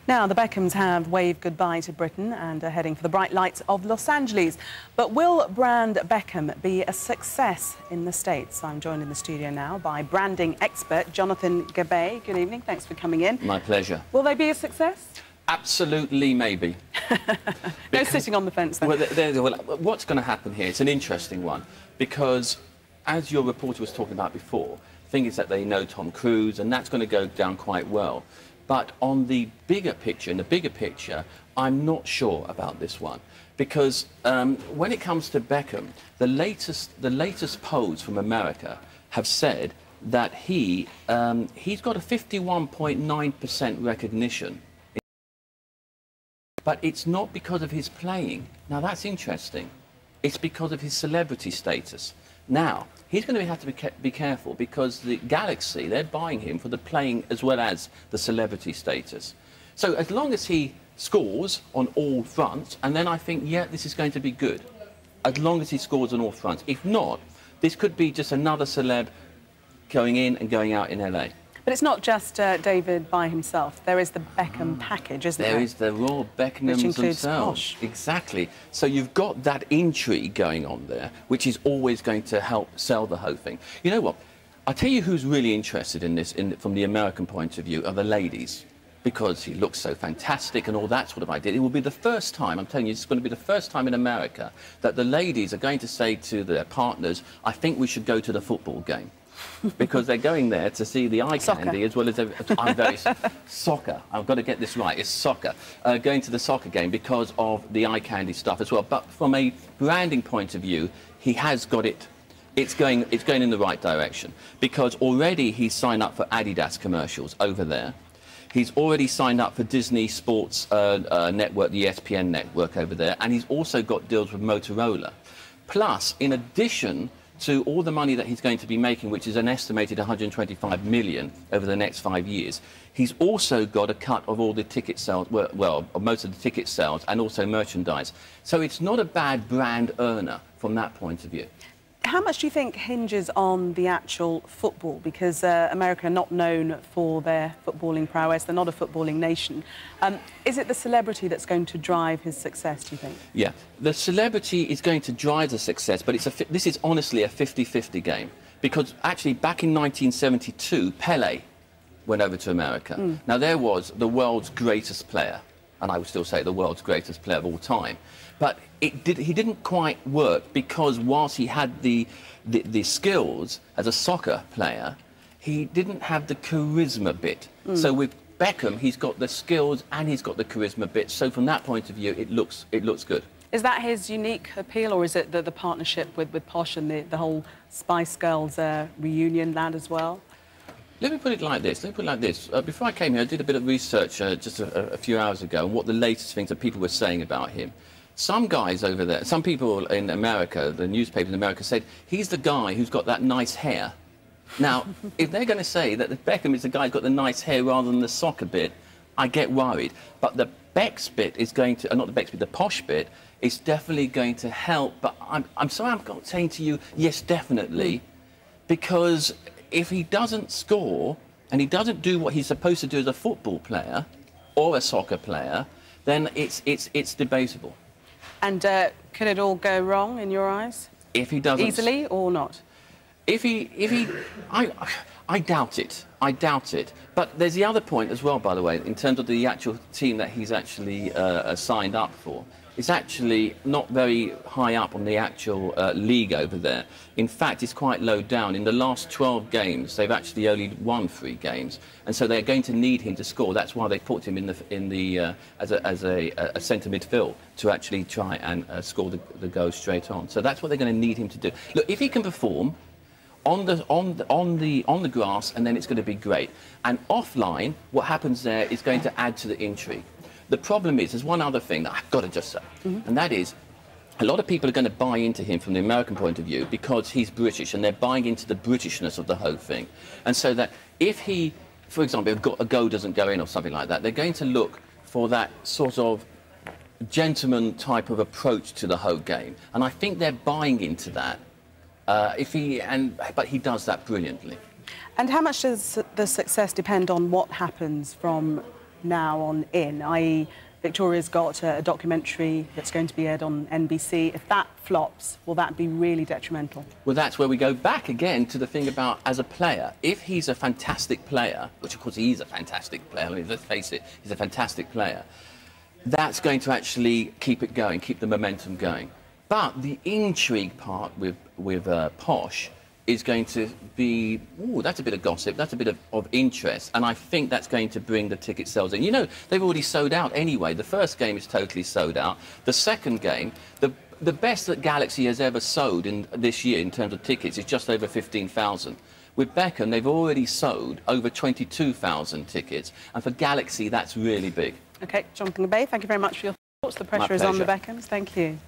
Now, the Beckhams have waved goodbye to Britain and are heading for the bright lights of Los Angeles. But will brand Beckham be a success in the States? I'm joined in the studio now by branding expert Jonathan Gabay. Good evening. Thanks for coming in. My pleasure. Will they be a success? Absolutely, maybe. No sitting on the fence then. Well, what's going to happen here? It's an interesting one because, as your reporter was talking about before, the thing is that they know Tom Cruise, and that's going to go down quite well. But on the bigger picture, I'm not sure about this one because when it comes to Beckham, the latest polls from America have said that he's got a 51.9% recognition. But it's not because of his playing. Now, that's interesting. It's because of his celebrity status. Now, he's going to have to be careful because the Galaxy, they're buying him for the playing as well as the celebrity status. So as long as he scores on all fronts, and then I think, yeah, this is going to be good. As long as he scores on all fronts. If not, this could be just another celeb going in and going out in LA. But it's not just David by himself. There is the Beckham package, isn't there? There is the Royal Beckhams which includes themselves. Posh. Exactly. So you've got that intrigue going on there, which is always going to help sell the whole thing. You know what? I'll tell you who's really interested in this from the American point of view are the ladies, because he looks so fantastic and all that sort of idea. It will be the first time, I'm telling you, it's going to be the first time in America that the ladies are going to say to their partners, I think we should go to the football game. Because they're going there to see the eye candy as well as soccer. I've got to get this right. It's soccer. Going to the soccer game because of the eye candy stuff as well. But from a branding point of view, he has got it. It's going in the right direction because already he's signed up for Adidas commercials over there. He's already signed up for Disney Sports Network, the ESPN network over there, and he's also got deals with Motorola. Plus, in addition to all the money that he's going to be making, which is an estimated 125 million over the next 5 years, he's also got a cut of all the ticket sales, well, most of the ticket sales and also merchandise. So it's not a bad brand earner from that point of view. How much do you think hinges on the actual football? Because America are not known for their footballing prowess. They're not a footballing nation. Is it the celebrity that's going to drive his success, do you think? Yeah, the celebrity is going to drive the success, but this is honestly a 50-50 game. Because actually, back in 1972, Pelé went over to America. Now, there was the world's greatest player, and I would still say the world's greatest player of all time. But he didn't quite work because whilst he had the skills as a soccer player, he didn't have the charisma bit. So with Beckham, he's got the skills and he's got the charisma bit. So from that point of view, it looks good. Is that his unique appeal, or is it the partnership with Posh and the whole Spice Girls reunion that as well? Let me put it like this. Before I came here, I did a bit of research just a few hours ago on what the latest things that people were saying about him. Some guys over there, some people in America, the newspapers in America said, he's the guy who's got that nice hair. Now, if they're going to say that the Beckham is the guy who's got the nice hair rather than the soccer bit, I get worried. But the Beck's bit is going to, not the Beck's bit, the Posh bit, is definitely going to help. But I'm sorry I'm not saying to you, yes, definitely, because if he doesn't score and he doesn't do what he's supposed to do as a football player or a soccer player, then it's debatable. And could it all go wrong in your eyes? If he doesn't... Easily or not? I doubt it. I doubt it. But there's the other point as well, by the way, in terms of the actual team that he's actually signed up for. It's actually not very high up on the actual league over there. In fact, it's quite low down. In the last 12 games, they've actually only won 3 games, and so they're going to need him to score. That's why they put him as a centre midfield to actually try and score the goal straight on. So that's what they're going to need him to do. Look, if he can perform on the grass, and then it's going to be great. And offline, what happens there is going to add to the intrigue. The problem is, there's one other thing that I've got to just say, and that is, a lot of people are going to buy into him from the American point of view because he's British, and they're buying into the Britishness of the whole thing. And so that if he, for example, a goal doesn't go in or something like that, they're going to look for that sort of gentleman type of approach to the whole game. And I think they're buying into that. But he does that brilliantly. And how much does the success depend on what happens from now on in, i.e. Victoria's got a documentary that's going to be aired on NBC. If that flops, will that be really detrimental? Well, that's where we go back again to the thing about as a player. If he's a fantastic player, which of course he is a fantastic player, I mean, let's face it, he's a fantastic player, that's going to actually keep it going, keep the momentum going. But the intrigue part with Posh is going to be, ooh, that's a bit of gossip, that's a bit of interest, and I think that's going to bring the ticket sales in. You know, they've already sold out anyway. The first game is totally sold out. The second game, the best that Galaxy has ever sold in this year in terms of tickets is just over 15,000. With Beckham, they've already sold over 22,000 tickets, and for Galaxy, that's really big. OK, Jonathan Gabay, thank you very much for your thoughts. The pressure is on the Beckhams. Thank you.